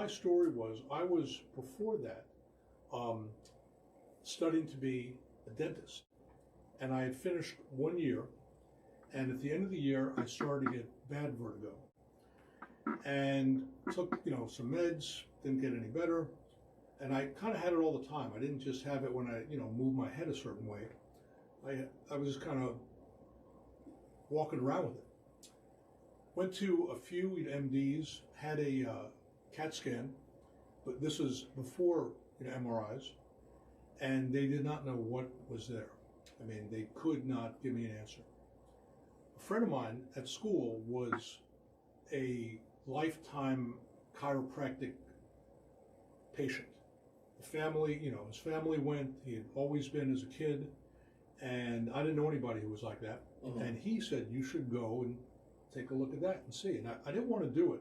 my story was, I was, before that, um, studying to be a dentist. And I had finished 1 year, and at the end of the year, I started to get bad vertigo. And took, some meds, didn't get any better. And I kind of had it all the time. I didn't just have it when I, moved my head a certain way. I was just kind of walking around with it. Went to a few MDs, had a CAT scan, but this was before MRIs, and they did not know what was there. I mean, they could not give me an answer. A friend of mine at school was a lifetime chiropractic patient. The family, his family went, he had always been as a kid, and I didn't know anybody who was like that. Mm-hmm. And he said, you should go and take a look at that and see. And I didn't want to do it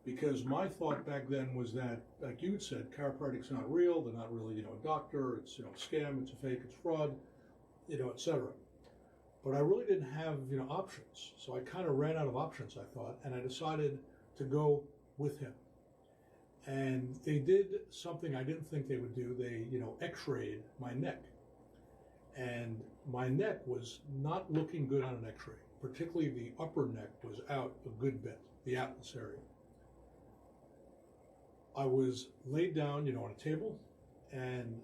because my thought back then was that, like you had said, chiropractic's not real, they're not really, a doctor, it's, a scam, it's a fake, it's fraud, etc. But I really didn't have, options. So I kind of ran out of options, I thought, and I decided to go with him. And they did something I didn't think they would do. They, x-rayed my neck. And my neck was not looking good on an x-ray. Particularly the upper neck was out a good bit, the atlas area. I was laid down, on a table, and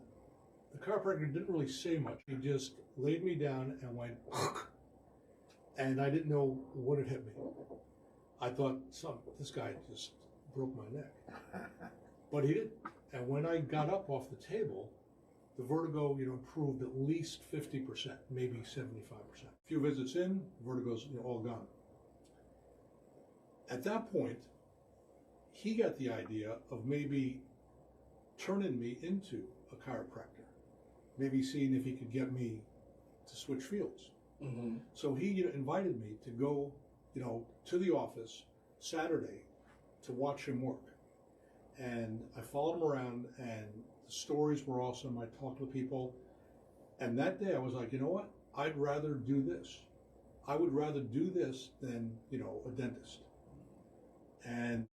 the chiropractor didn't really say much. He just laid me down and went, and I didn't know what had hit me. I thought, this guy just broke my neck. But he didn't. And when I got up off the table, the vertigo, improved at least 50%, maybe 75%. A few visits in, vertigo's all gone. At that point, he got the idea of maybe turning me into a chiropractor, maybe seeing if he could get me to switch fields. Mm-hmm. So he invited me to go, to the office Saturday to watch him work. And I followed him around, and the stories were awesome. I talked with people. And that day I was like, you know what? I'd rather do this. I would rather do this than, a dentist. And